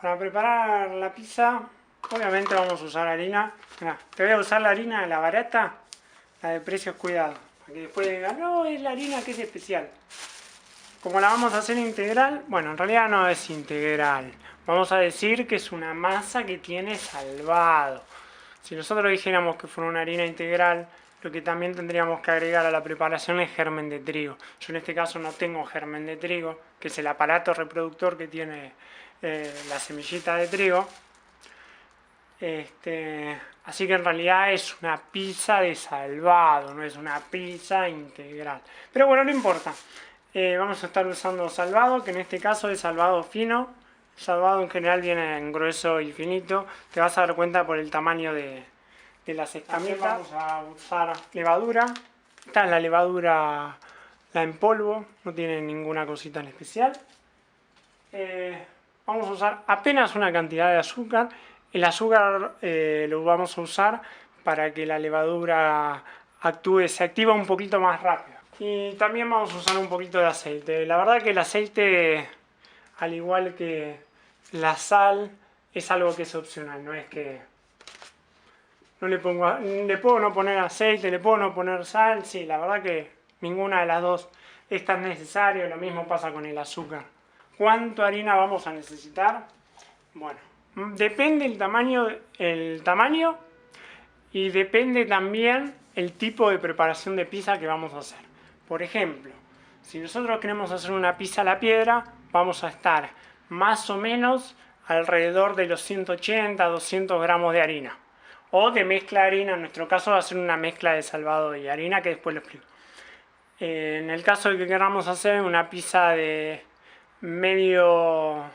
Para preparar la pizza, obviamente vamos a usar harina. Mirá, te voy a usar la harina, la barata, la de precios cuidados. Para que después digan, no, es la harina que es especial. Como la vamos a hacer integral, bueno, en realidad no es integral. Vamos a decir que es una masa que tiene salvado. Si nosotros dijéramos que fuera una harina integral, lo que también tendríamos que agregar a la preparación es germen de trigo. Yo en este caso no tengo germen de trigo, que es el aparato reproductor que tiene la semillita de trigo. Así que en realidad es una pizza de salvado, no es una pizza integral. Pero bueno, no importa. Vamos a estar usando salvado, que en este caso es salvado fino. Salvado en general viene en grueso y finito. Te vas a dar cuenta por el tamaño de las escamitas. Vamos a usar levadura. Esta es la levadura, la en polvo, no tiene ninguna cosita en especial. Vamos a usar apenas una cantidad de azúcar. El azúcar lo vamos a usar para que la levadura se activa un poquito más rápido. Y también vamos a usar un poquito de aceite. La verdad que el aceite, al igual que la sal, es algo que es opcional, no es que no le puedo no poner aceite, le puedo no poner sal. Sí, la verdad que ninguna de las dos es tan necesario. Lo mismo pasa con el azúcar. ¿Cuánto harina vamos a necesitar? Bueno, depende el tamaño y depende también el tipo de preparación de pizza que vamos a hacer. Por ejemplo, si nosotros queremos hacer una pizza a la piedra, vamos a estar más o menos alrededor de los 180-200 gramos de harina. O de mezcla de harina, en nuestro caso va a ser una mezcla de salvado y harina, que después lo explico. En el caso de que queramos hacer una pizza de medio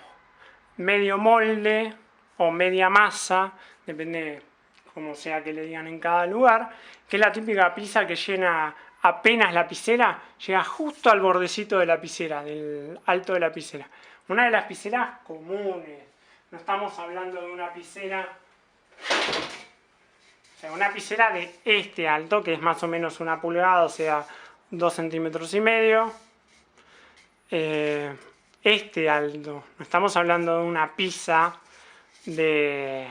molde o media masa, depende como sea que le digan en cada lugar, que es la típica pizza que llena apenas la lapicera, llega justo al bordecito de la lapicera, del alto de la lapicera. Una de las pizzeras comunes, no estamos hablando de una pizera, o sea, una pizera de este alto, que es más o menos una pulgada, o sea, 2,5 centímetros. Este alto, no estamos hablando de una pizza de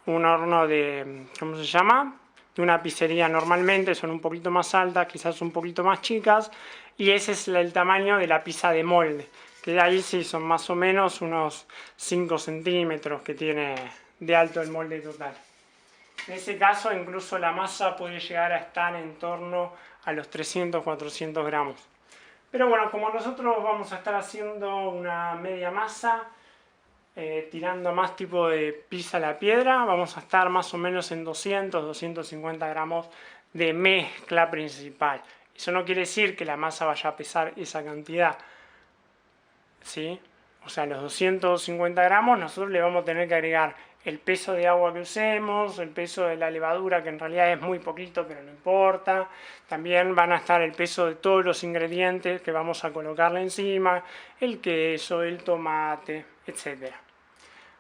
un horno de, ¿cómo se llama? De una pizzería normalmente, son un poquito más altas, quizás un poquito más chicas, y ese es el tamaño de la pizza de molde, que de ahí sí son más o menos unos 5 centímetros que tiene de alto el molde total. En ese caso incluso la masa puede llegar a estar en torno a los 300-400 gramos. Pero bueno, como nosotros vamos a estar haciendo una media masa, tirando más tipo de pizza a la piedra, vamos a estar más o menos en 200-250 gramos de mezcla principal. Eso no quiere decir que la masa vaya a pesar esa cantidad, ¿sí? O sea, los 250 gramos nosotros le vamos a tener que agregar el peso de agua que usemos, el peso de la levadura, que en realidad es muy poquito, pero no importa. También van a estar el peso de todos los ingredientes que vamos a colocarle encima, el queso, el tomate, etc.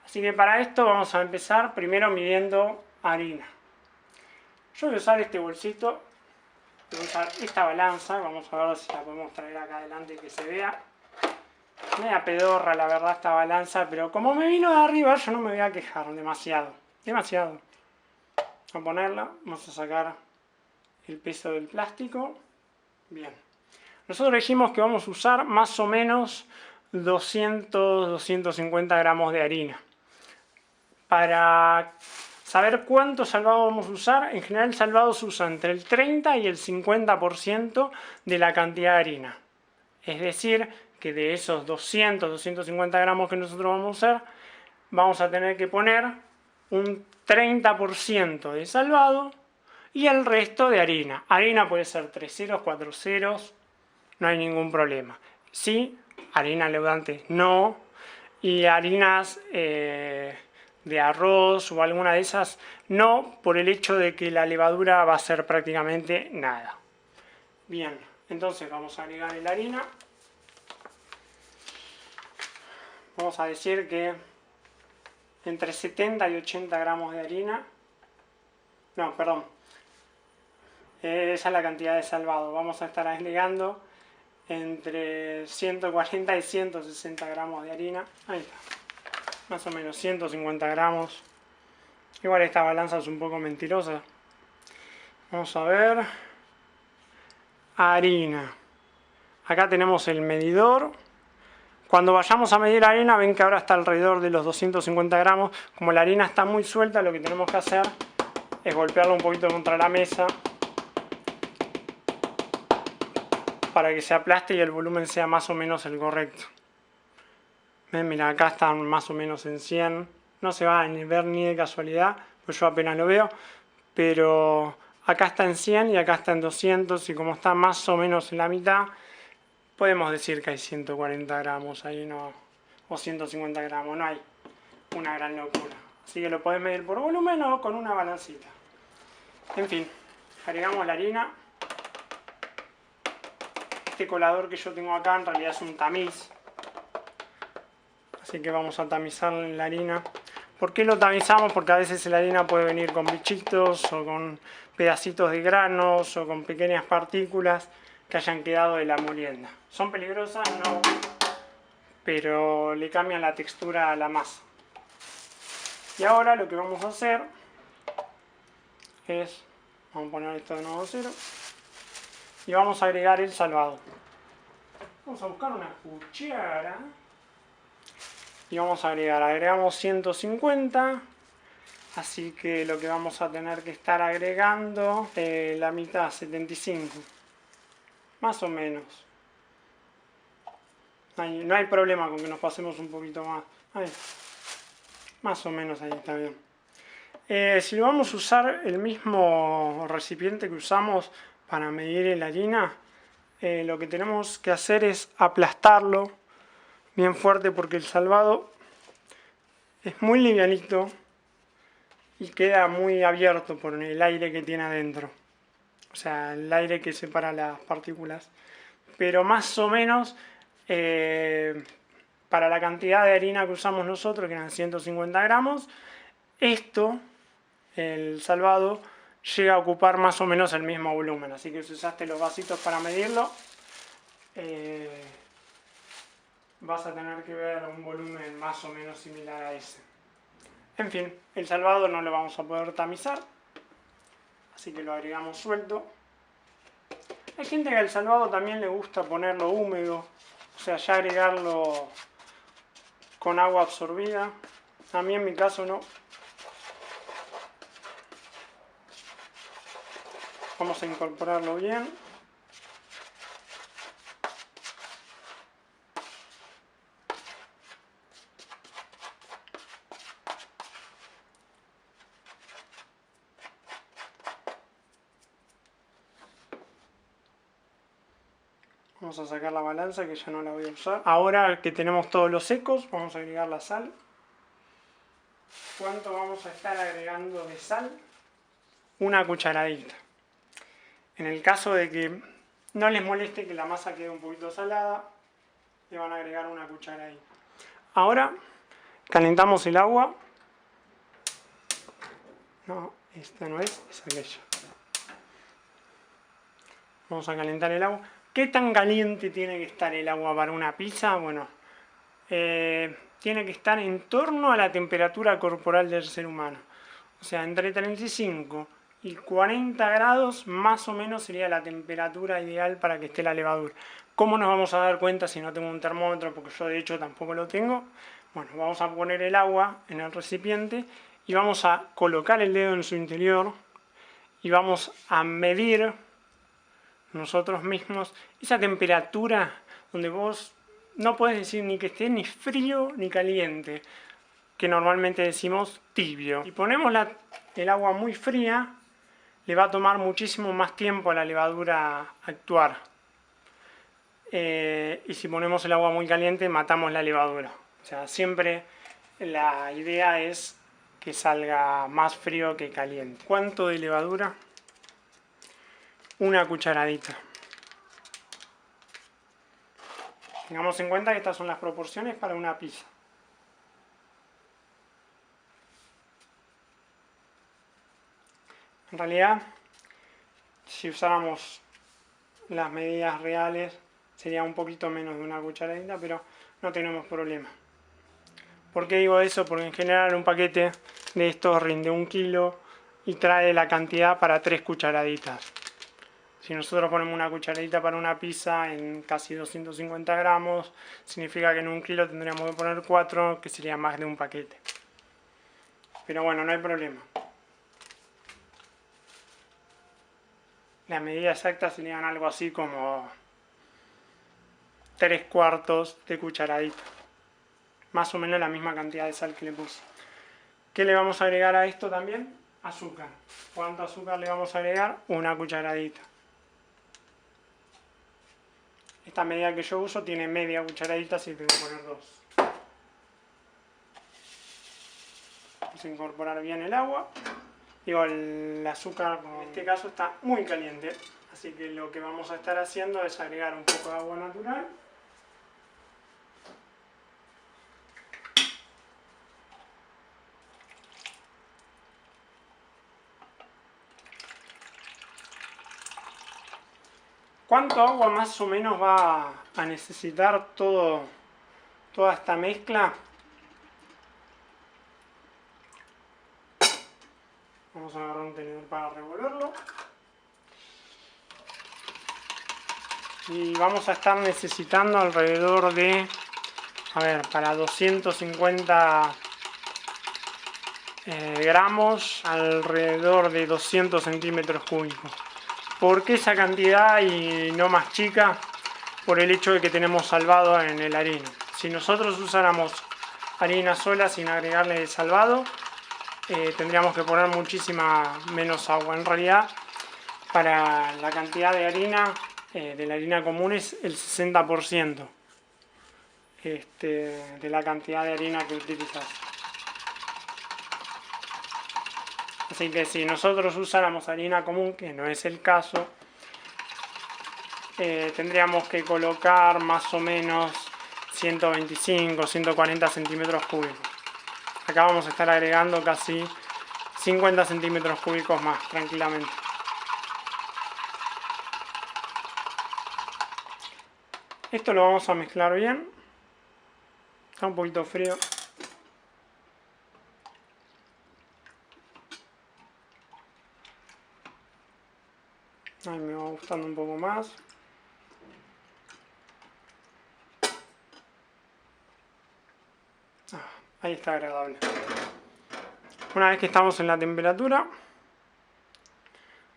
Así que para esto vamos a empezar primero midiendo harina. Yo voy a usar este bolsito, voy a usar esta balanza, vamos a ver si la podemos traer acá adelante que se vea. Media pedorra la verdad esta balanza, pero como me vino de arriba yo no me voy a quejar demasiado. Vamos a ponerla, vamos a sacar el peso del plástico. Bien. Nosotros dijimos que vamos a usar más o menos 200-250 gramos de harina. Para saber cuánto salvado vamos a usar, en general el salvado se usa entre el 30 y el 50% de la cantidad de harina. Es decir, que de esos 200-250 gramos que nosotros vamos a usar, vamos a tener que poner un 30% de salvado y el resto de harina. Harina puede ser 3 ceros, 4 ceros, no hay ningún problema. Sí, harina leudante no, y harinas de arroz o alguna de esas no, por el hecho de que la levadura va a ser prácticamente nada. Bien, entonces vamos a agregar la harina. Vamos a decir que entre 70 y 80 gramos de harina. No, perdón. Esa es la cantidad de salvado. Vamos a estar agregando entre 140 y 160 gramos de harina. Ahí está. más o menos 150 gramos. Igual esta balanza es un poco mentirosa. Vamos a ver. Harina. Acá tenemos el medidor. Cuando vayamos a medir la harina, ven que ahora está alrededor de los 250 gramos. Como la harina está muy suelta, lo que tenemos que hacer es golpearla un poquito contra la mesa para que se aplaste y el volumen sea más o menos el correcto. ¿Ven? Mira, acá están más o menos en 100. No se va a ver ni de casualidad, pues yo apenas lo veo. Pero acá está en 100 y acá está en 200. Y como está más o menos en la mitad, podemos decir que hay 140 gramos ahí, no, o 150 gramos. No hay una gran locura. Así que lo podés medir por volumen o con una balancita. En fin, agregamos la harina. Este colador que yo tengo acá en realidad es un tamiz. Así que vamos a tamizar la harina. ¿Por qué lo tamizamos? Porque a veces la harina puede venir con bichitos o con pedacitos de granos o con pequeñas partículas que hayan quedado de la molienda. ¿Son peligrosas? No, pero le cambian la textura a la masa. Y ahora lo que vamos a hacer es, vamos a poner esto de nuevo a cero, y vamos a agregar el salvado. Vamos a buscar una cuchara y vamos a agregamos 150, así que lo que vamos a tener que estar agregando la mitad, 75, más o menos. No hay problema con que nos pasemos un poquito más. Ahí. Más o menos ahí está bien. Si lo vamos a usar el mismo recipiente que usamos para medir la harina, lo que tenemos que hacer es aplastarlo bien fuerte porque el salvado es muy livianito y queda muy abierto por el aire que tiene adentro. O sea, el aire que separa las partículas. Pero más o menos, para la cantidad de harina que usamos nosotros, que eran 150 gramos, el salvado, llega a ocupar más o menos el mismo volumen. Así que si usaste los vasitos para medirlo, vas a tener que ver un volumen más o menos similar a ese. En fin, el salvado no lo vamos a poder tamizar, así que lo agregamos suelto. Hay gente que al salvado también le gusta ponerlo húmedo, o sea, ya agregarlo con agua absorbida. A mí en mi caso no. Vamos a incorporarlo bien. Vamos a sacar la balanza que ya no la voy a usar. Ahora que tenemos todos los secos, vamos a agregar la sal. ¿Cuánto vamos a estar agregando de sal? Una cucharadita. En el caso de que no les moleste que la masa quede un poquito salada, le van a agregar una cucharadita. Ahora calentamos el agua. No, esta no es aquella. Vamos a calentar el agua. ¿Qué tan caliente tiene que estar el agua para una pizza? Bueno, tiene que estar en torno a la temperatura corporal del ser humano. O sea, entre 35 y 40 grados más o menos sería la temperatura ideal para que esté la levadura. ¿Cómo nos vamos a dar cuenta si no tengo un termómetro? Porque yo de hecho tampoco lo tengo. Bueno, vamos a poner el agua en el recipiente y vamos a colocar el dedo en su interior y vamos a medir nosotros mismos esa temperatura donde vos no podés decir ni que esté ni frío ni caliente, que normalmente decimos tibio. Si ponemos el agua muy fría, le va a tomar muchísimo más tiempo a la levadura actuar. Y si ponemos el agua muy caliente, matamos la levadura. O sea, siempre la idea es que salga más frío que caliente. ¿Cuánto de levadura? Una cucharadita. Tengamos en cuenta que estas son las proporciones para una pizza. En realidad, si usáramos las medidas reales, sería un poquito menos de una cucharadita, pero no tenemos problema. ¿Por qué digo eso? Porque en general un paquete de estos rinde 1 kilo y trae la cantidad para 3 cucharaditas. Si nosotros ponemos una cucharadita para una pizza en casi 250 gramos, significa que en 1 kilo tendríamos que poner 4, que sería más de un paquete. Pero bueno, no hay problema. La medida exacta serían algo así como 3/4 de cucharadita. Más o menos la misma cantidad de sal que le puse. ¿Qué le vamos a agregar a esto también? Azúcar. ¿Cuánto azúcar le vamos a agregar? Una cucharadita. Esta medida que yo uso tiene media cucharadita, así que tengo que poner 2. Vamos a incorporar bien el agua. Digo, el azúcar en este caso está muy caliente, así que lo que vamos a estar haciendo es agregar un poco de agua natural. ¿Cuánto agua más o menos va a necesitar toda esta mezcla? Vamos a agarrar un tenedor para revolverlo. Y vamos a estar necesitando alrededor de, para 250 gramos, alrededor de 200 centímetros cúbicos. ¿Por qué esa cantidad y no más chica? Por el hecho de que tenemos salvado en el harina. Si nosotros usáramos harina sola sin agregarle el salvado, tendríamos que poner muchísima menos agua. En realidad, para la cantidad de harina, de la harina común es el 60% de la cantidad de harina que utilizas. Así que si nosotros usáramos harina común, que no es el caso, tendríamos que colocar más o menos 125, 140 centímetros cúbicos. Acá vamos a estar agregando casi 50 centímetros cúbicos más, tranquilamente. Esto lo vamos a mezclar bien. Está un poquito frío. Ahí me va gustando un poco más. Ahí está agradable. Una vez que estamos en la temperatura,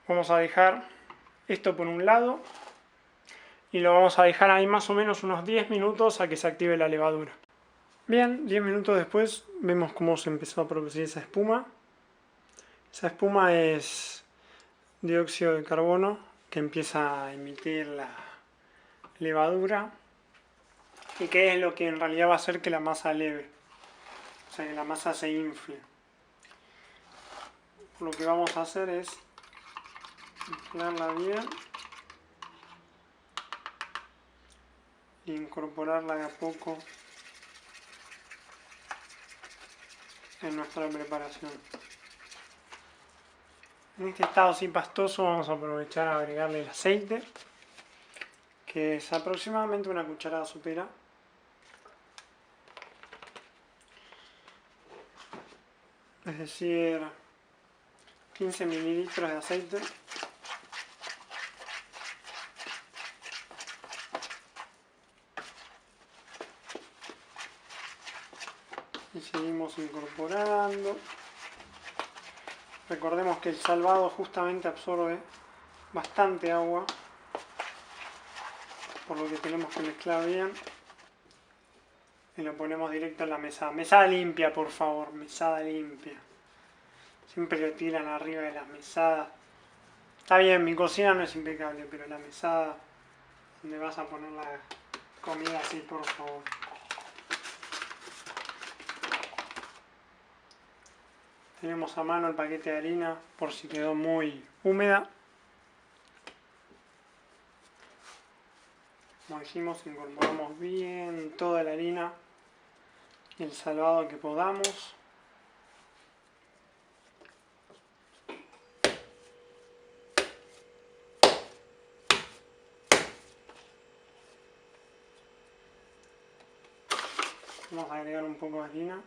vamos a dejar esto por un lado y lo vamos a dejar ahí más o menos unos 10 minutos a que se active la levadura. Bien, 10 minutos después vemos cómo se empezó a producir esa espuma. Esa espuma es dióxido de carbono que empieza a emitir la levadura y que es lo que en realidad va a hacer que la masa leve, o sea que la masa se infle. Lo que vamos a hacer es mezclarla bien e incorporarla de a poco en nuestra preparación. En este estado así pastoso vamos a aprovechar a agregarle el aceite, que es aproximadamente una cucharada sopera. Es decir, 15 mililitros de aceite. Y seguimos incorporando. Recordemos que el salvado justamente absorbe bastante agua, por lo que tenemos que mezclar bien. Y lo ponemos directo en la mesada. Mesada limpia, por favor, mesada limpia. Siempre lo tiran arriba de las mesadas. Está bien, mi cocina no es impecable, pero la mesada donde vas a poner la comida, así, por favor. Tenemos a mano el paquete de harina por si quedó muy húmeda. Como dijimos, incorporamos bien toda la harina y el salvado que podamos. Vamos a agregar un poco de harina.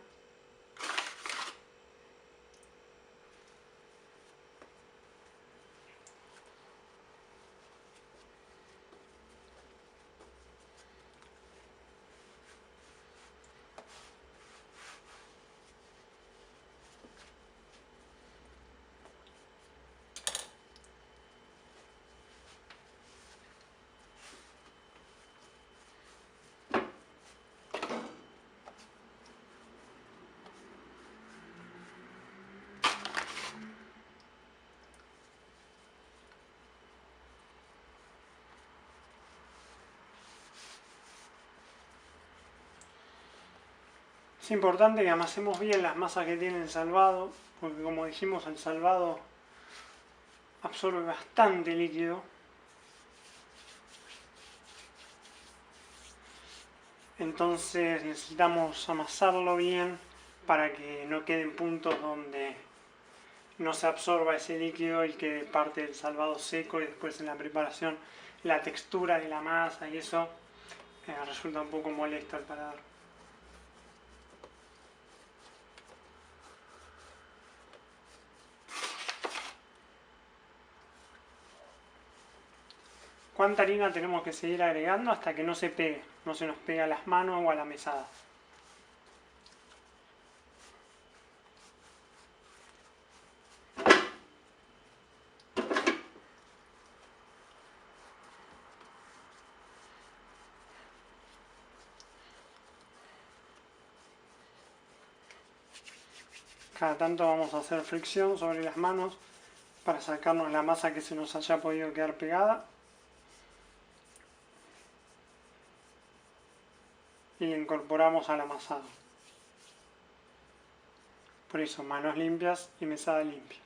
Es importante que amasemos bien las masas que tiene el salvado, porque como dijimos, el salvado absorbe bastante líquido. Entonces necesitamos amasarlo bien para que no queden puntos donde no se absorba ese líquido y quede parte del salvado seco, y después en la preparación la textura de la masa y eso resulta un poco molesto al paladar. ¿Cuánta harina tenemos que seguir agregando hasta que no se pegue? No se nos pegue a las manos o a la mesada. Cada tanto vamos a hacer fricción sobre las manos para sacarnos la masa que se nos haya podido quedar pegada. Y incorporamos al amasado. Por eso, manos limpias y mesada limpia.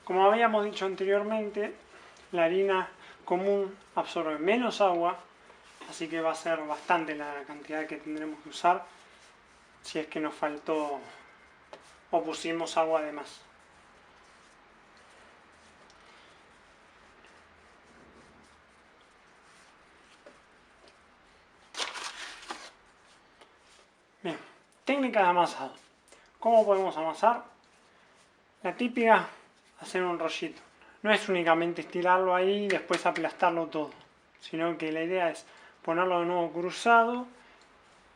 Como habíamos dicho anteriormente, la harina común absorbe menos agua, así que va a ser bastante la cantidad que tendremos que usar si es que nos faltó o pusimos agua de más. Bien, técnica de amasado. ¿Cómo podemos amasar? La típica, hacer un rollito. No es únicamente estirarlo ahí y después aplastarlo todo, sino que la idea es ponerlo de nuevo cruzado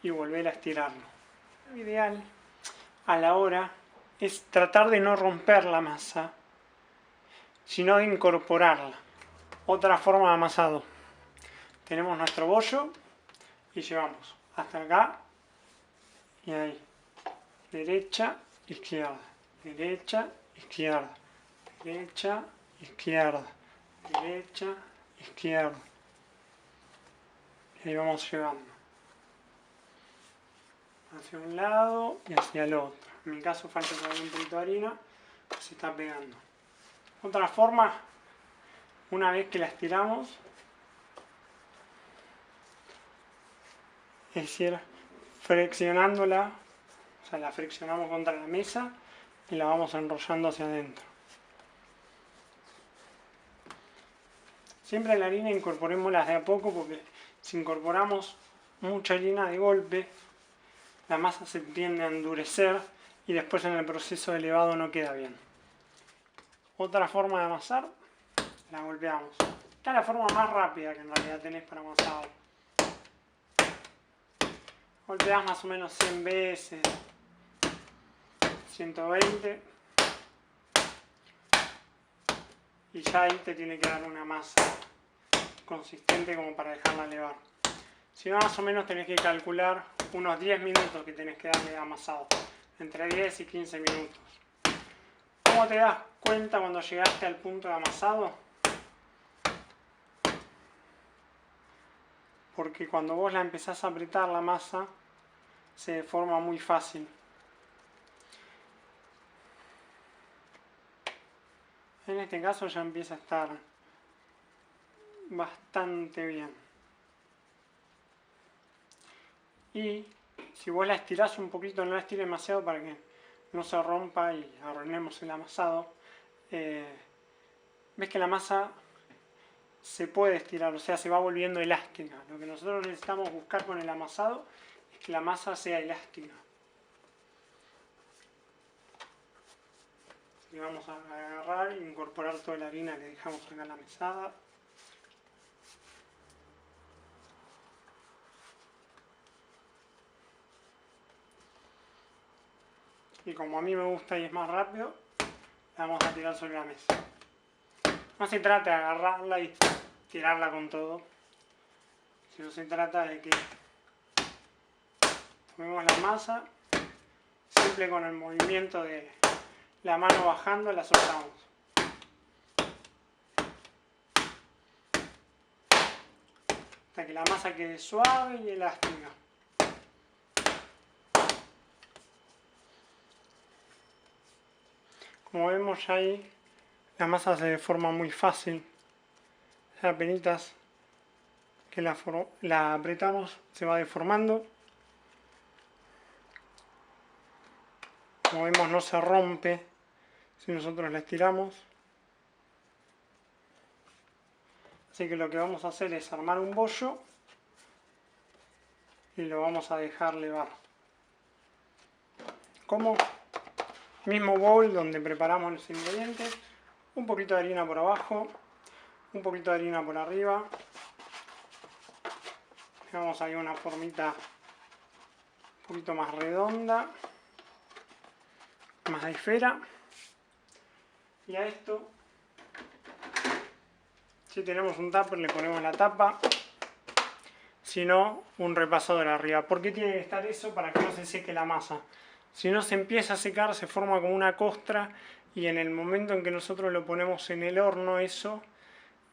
y volver a estirarlo. Lo ideal a la hora es tratar de no romper la masa, sino de incorporarla. Otra forma de amasado. Tenemos nuestro bollo y llevamos hasta acá y ahí. Derecha, izquierda, derecha, izquierda, derecha, izquierda, derecha, izquierda. Y ahí vamos llevando hacia un lado y hacia el otro. En mi caso falta todavía un poquito de harina, pues se está pegando. Otra forma, una vez que la estiramos, es decir, friccionándola, o sea, la friccionamos contra la mesa y la vamos enrollando hacia adentro. Siempre la harina incorporémosla de a poco, porque si incorporamos mucha harina de golpe, la masa se tiende a endurecer y después en el proceso de elevado no queda bien. Otra forma de amasar, la golpeamos. Esta es la forma más rápida que en realidad tenés para amasar. Golpeás más o menos 100 veces, 120, y ya ahí te tiene que dar una masa consistente como para dejarla elevar. Si no, más o menos tenés que calcular unos 10 minutos que tenés que darle de amasado, entre 10 y 15 minutos. ¿Cómo te das cuenta cuando llegaste al punto de amasado? Porque cuando vos la empezás a apretar la masa, se deforma muy fácil. En este caso ya empieza a estar bastante bien. Y si vos la estirás un poquito, no la estires demasiado para que no se rompa y arruinemos el amasado. Ves que la masa se puede estirar, o sea, se va volviendo elástica. Lo que nosotros necesitamos buscar con el amasado es que la masa sea elástica. Así que vamos a agarrar e incorporar toda la harina que dejamos acá en la mesada. Y como a mí me gusta y es más rápido, la vamos a tirar sobre la mesa. No se trata de agarrarla y tirarla con todo, sino se trata de que tomemos la masa, simple con el movimiento de la mano bajando la soltamos. Hasta que la masa quede suave y elástica. Como vemos ya ahí, la masa se deforma muy fácil. Apenas que la apretamos se va deformando. Como vemos no se rompe si nosotros la estiramos. Así que lo que vamos a hacer es armar un bollo y lo vamos a dejar levar. Como mismo bowl donde preparamos los ingredientes, un poquito de harina por abajo, un poquito de harina por arriba. Dejamos ahí una formita un poquito más redonda, más de esfera. Y a esto, si tenemos un tupper, le ponemos la tapa. Si no, un repasador arriba. ¿Por qué tiene que estar eso? Para que no se seque la masa. Si no se empieza a secar, se forma como una costra y en el momento en que nosotros lo ponemos en el horno, eso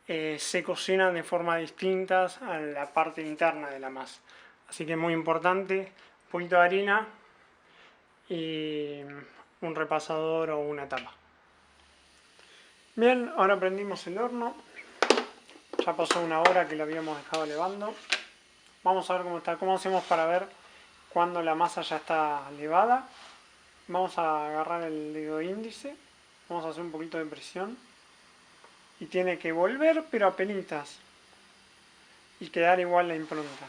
se cocina de forma distinta a la parte interna de la masa. Así que es muy importante, un poquito de harina y un repasador o una tapa. Bien, ahora prendimos el horno. Ya pasó una hora que lo habíamos dejado levando. Vamos a ver cómo está. ¿Cómo hacemos para ver cuando la masa ya está levada? Vamos a agarrar el dedo índice. Vamos a hacer un poquito de presión. Y tiene que volver, pero apenitas. Y quedar igual la impronta.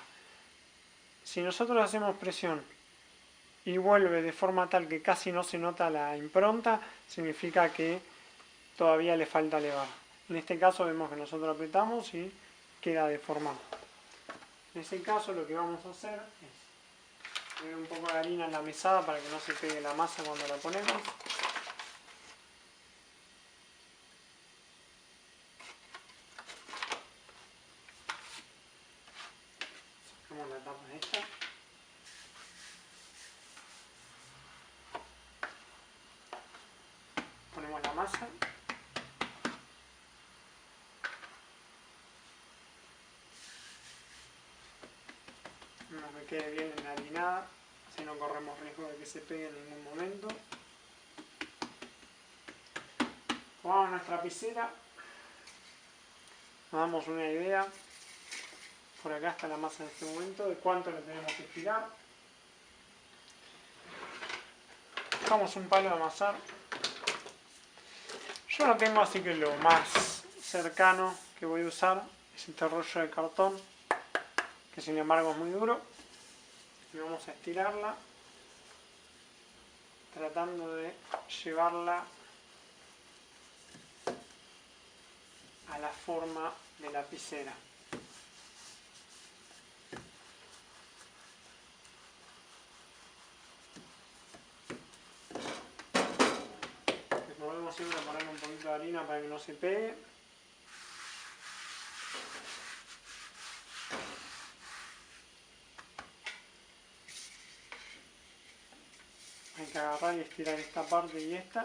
Si nosotros hacemos presión y vuelve de forma tal que casi no se nota la impronta, significa que todavía le falta levar. En este caso vemos que nosotros apretamos y queda deformado. En ese caso lo que vamos a hacer es poner un poco de harina en la mesada para que no se pegue la masa cuando la ponemos. Sacamos la tapa de esta. Ponemos la masa. Que quede bien enharinada, así no corremos riesgo de que se pegue en ningún momento. Tomamos nuestra lapicera, nos damos una idea, por acá está la masa en este momento, de cuánto le tenemos que estirar. Buscamos un palo de amasar. Yo no tengo, así que lo más cercano que voy a usar es este rollo de cartón, que sin embargo es muy duro. Y vamos a estirarla, tratando de llevarla a la forma de la lapicera. Volvemos siempre a poner un poquito de harina para que no se pegue. Hay que agarrar y estirar esta parte y esta.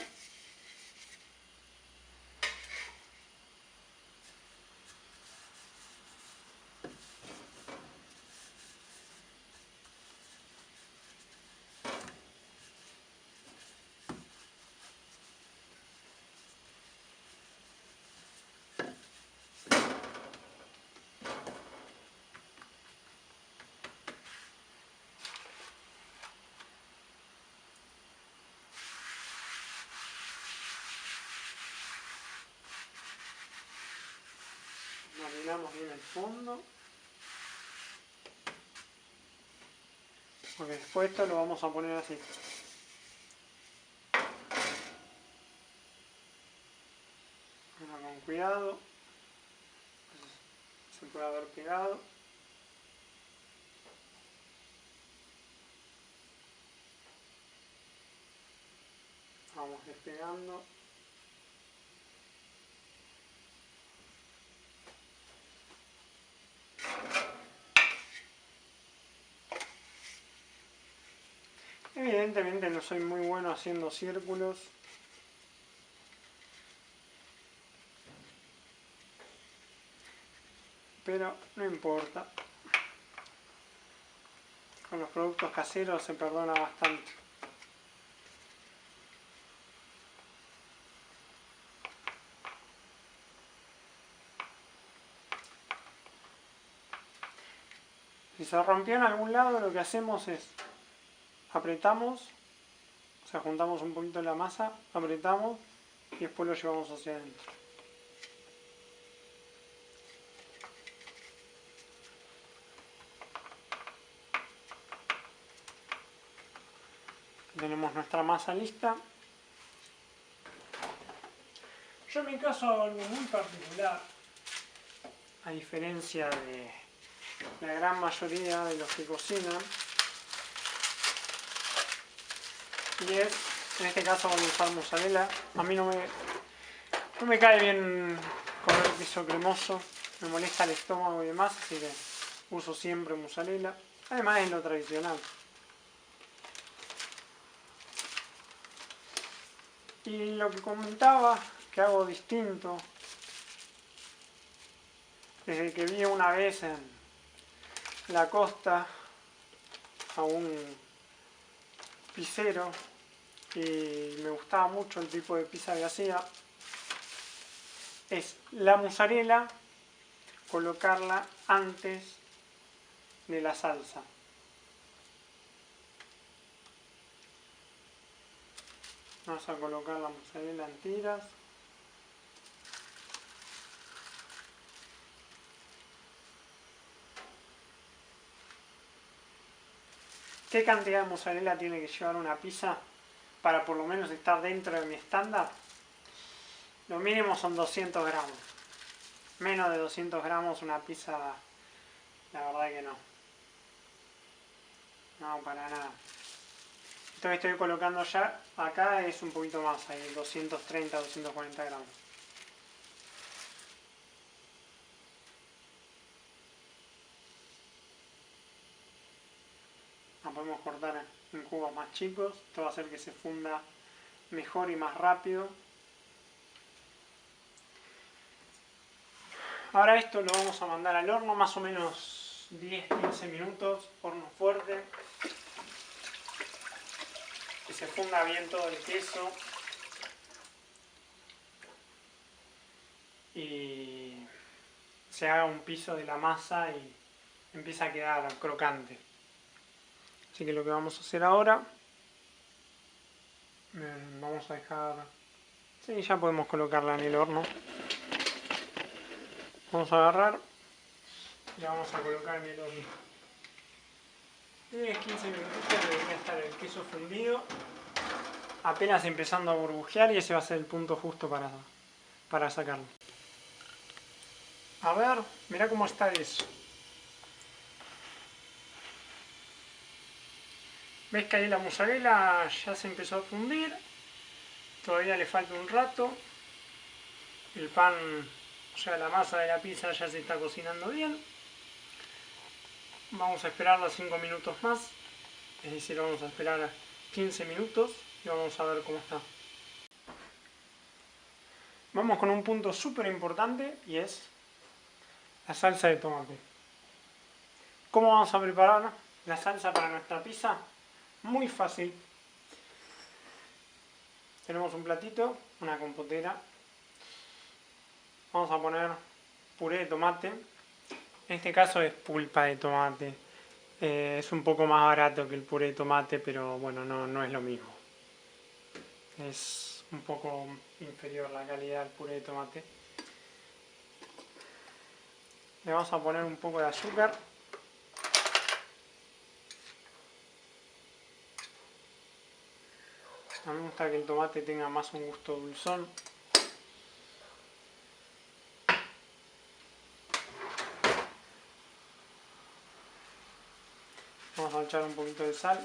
aseguramos bien el fondo. Porque después esto lo vamos a poner así. Ahora con cuidado. Se puede haber pegado. Vamos despegando. Evidentemente no soy muy bueno haciendo círculos. Pero no importa. Con los productos caseros se perdona bastante. Si se rompió en algún lado, lo que hacemos es apretamos, o sea, juntamos un poquito la masa, apretamos y después lo llevamos hacia adentro. Tenemos nuestra masa lista. Yo en mi caso hago algo muy particular, a diferencia de la gran mayoría de los que cocinan, y es, en este caso vamos a usar mozzarella. A mí no me cae bien comer queso cremoso, me molesta el estómago y demás, así que uso siempre mozzarella, además es lo tradicional. Y lo que comentaba que hago distinto, desde que vi una vez en la costa a un pizzero y me gustaba mucho el tipo de pizza que hacía, es la mozzarella colocarla antes de la salsa. Vamos a colocar la mozzarella en tiras. ¿Qué cantidad de mozzarella tiene que llevar una pizza para por lo menos estar dentro de mi estándar? Lo mínimo son 200 gramos. Menos de 200 gramos una pizza, la verdad que no. No, para nada. Esto que estoy colocando ya acá es un poquito más, hay 230, 240 gramos. La podemos cortar en cubos más chicos, esto va a hacer que se funda mejor y más rápido. Ahora esto lo vamos a mandar al horno, más o menos 10-15 minutos, horno fuerte. Que se funda bien todo el queso. Y se haga un piso de la masa y empieza a quedar crocante. Así que lo que vamos a hacer ahora, vamos a dejar, sí, ya podemos colocarla en el horno. Vamos a agarrar y la vamos a colocar en el horno. 10-15 minutitos debería estar el queso fundido, apenas empezando a burbujear, y ese va a ser el punto justo para sacarlo. A ver, mirá cómo está eso. ¿Ves que ahí la mozzarella ya se empezó a fundir? Todavía le falta un rato. El pan, o sea, la masa de la pizza ya se está cocinando bien. Vamos a esperarla 5 minutos más. Es decir, vamos a esperar 15 minutos y vamos a ver cómo está. Vamos con un punto súper importante y es la salsa de tomate. ¿Cómo vamos a preparar la salsa para nuestra pizza? Muy fácil. Tenemos un platito, una compotera. Vamos a poner puré de tomate. En este caso es pulpa de tomate. Es un poco más barato que el puré de tomate, pero bueno, no es lo mismo. Es un poco inferior la calidad del puré de tomate. Le vamos a poner un poco de azúcar. A mí me gusta que el tomate tenga más un gusto dulzón. Vamos a echar un poquito de sal.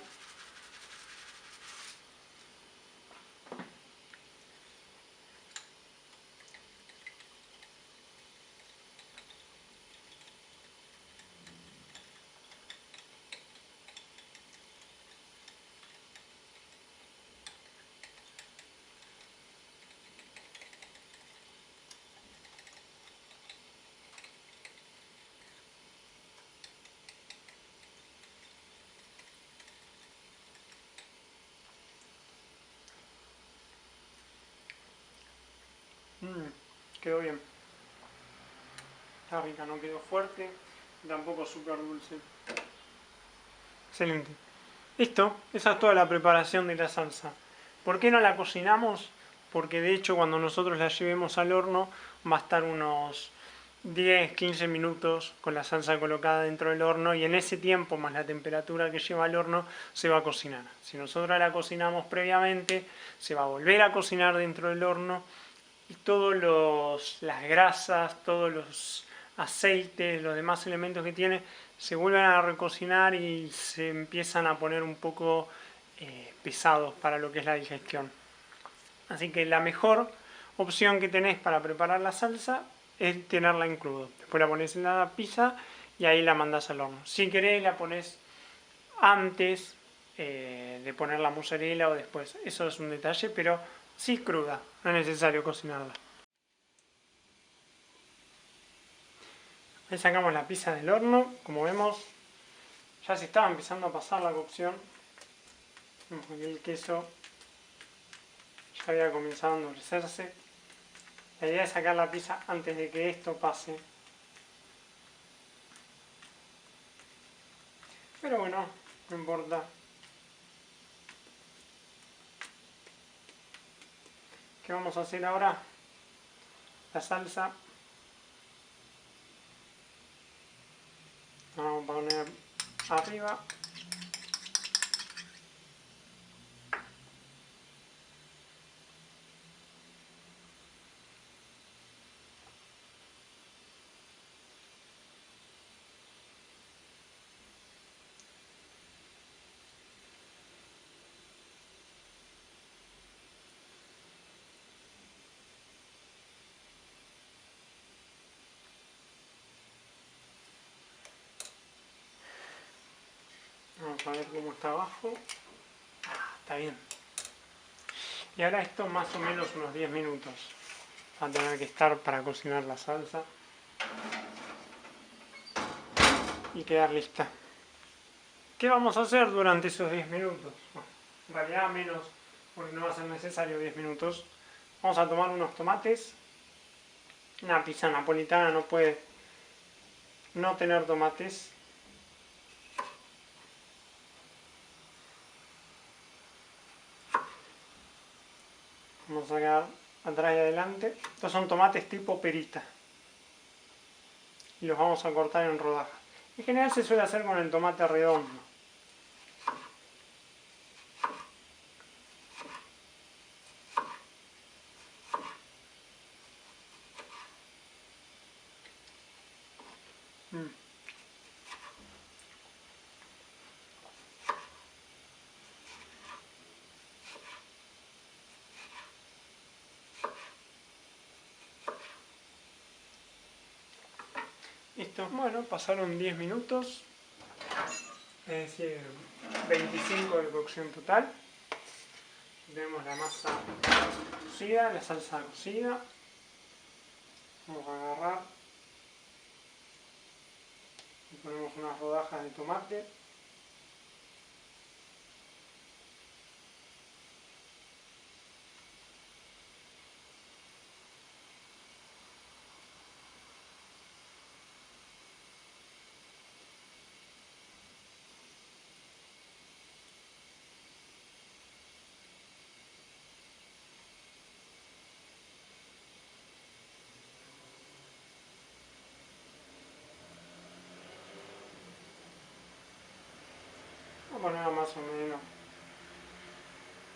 Quedó bien. Está rica, no quedó fuerte, tampoco súper dulce. Excelente. Listo, esa es toda la preparación de la salsa. ¿Por qué no la cocinamos? Porque de hecho cuando nosotros la llevemos al horno va a estar unos 10-15 minutos con la salsa colocada dentro del horno y en ese tiempo más la temperatura que lleva al horno se va a cocinar. Si nosotros la cocinamos previamente se va a volver a cocinar dentro del horno y todas las grasas, todos los aceites, los demás elementos que tiene se vuelven a recocinar y se empiezan a poner un poco pesados para lo que es la digestión. Así que la mejor opción que tenés para preparar la salsa es tenerla en crudo. Después la pones en la pizza y ahí la mandás al horno. Si querés la pones antes de poner la mozzarella o después. Eso es un detalle, pero sí cruda, no es necesario cocinarla. Ahí sacamos la pizza del horno, como vemos ya se estaba empezando a pasar la cocción. Vemos que el queso ya había comenzado a endurecerse. La idea es sacar la pizza antes de que esto pase. Pero bueno, no importa. ¿Qué vamos a hacer ahora? La salsa. La vamos a poner arriba. Vamos a ver cómo está abajo. Está bien. Y ahora esto más o menos unos 10 minutos. Va a tener que estar para cocinar la salsa. Y quedar lista. ¿Qué vamos a hacer durante esos 10 minutos? Bueno, en realidad menos, porque no va a ser necesario 10 minutos. Vamos a tomar unos tomates. Una pizza napolitana no puede no tener tomates. Vamos a sacar atrás y adelante. Estos son tomates tipo perita. Y los vamos a cortar en rodajas. En general se suele hacer con el tomate redondo. Listo, bueno, pasaron 10 minutos, es decir, 25 de cocción total. Tenemos la masa cocida, la salsa cocida. Vamos a agarrar y ponemos unas rodajas de tomate.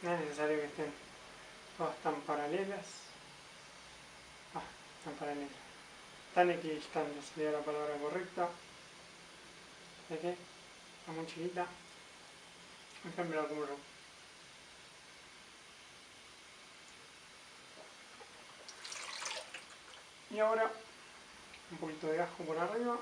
No es necesario que estén todas tan paralelas. Tan paralelas. Tan equidistantes sería la palabra correcta. ¿De qué? Está muy chiquita. Déjenme la cubro. Y ahora un poquito de ajo por arriba.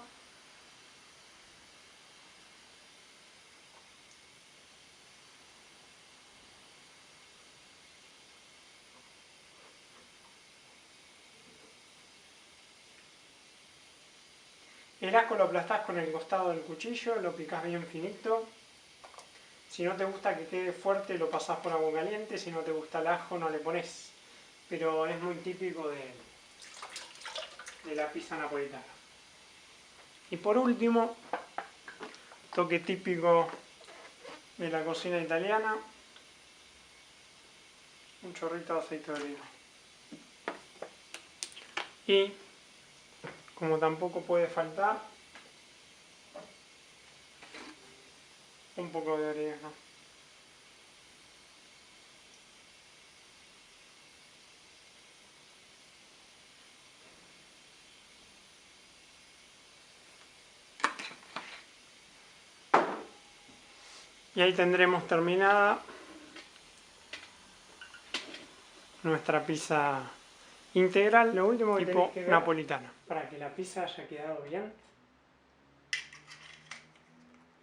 El ajo lo aplastás con el costado del cuchillo, lo picás bien finito. Si no te gusta que quede fuerte, lo pasás por agua caliente. Si no te gusta el ajo, no le pones. Pero es muy típico de la pizza napolitana. Y por último, toque típico de la cocina italiana, un chorrito de aceite de oliva. Y, como tampoco puede faltar, un poco de orégano. Y ahí tendremos terminada nuestra pizza integral, lo último que tipo napolitana. Para que la pizza haya quedado bien,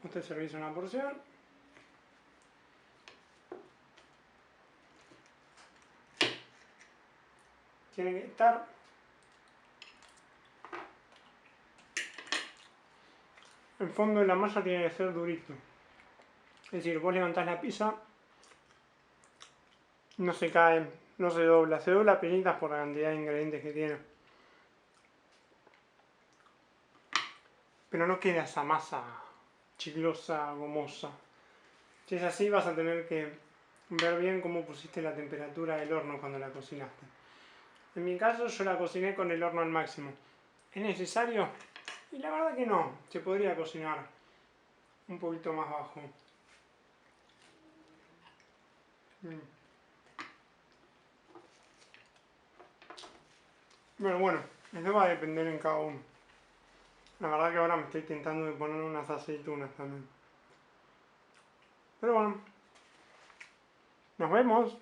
usted servís una porción. Tiene que estar el fondo de la masa tiene que ser durito. Es decir, vos levantás la pizza, no se cae, no se dobla penitas por la cantidad de ingredientes que tiene. Pero no queda esa masa chiclosa, gomosa. Si es así, vas a tener que ver bien cómo pusiste la temperatura del horno cuando la cocinaste. En mi caso, yo la cociné con el horno al máximo. ¿Es necesario? Y la verdad que no, se podría cocinar un poquito más bajo. Bueno, eso va a depender en cada uno. La verdad que ahora me estoy tentando de poner unas aceitunas también. Pero bueno, nos vemos.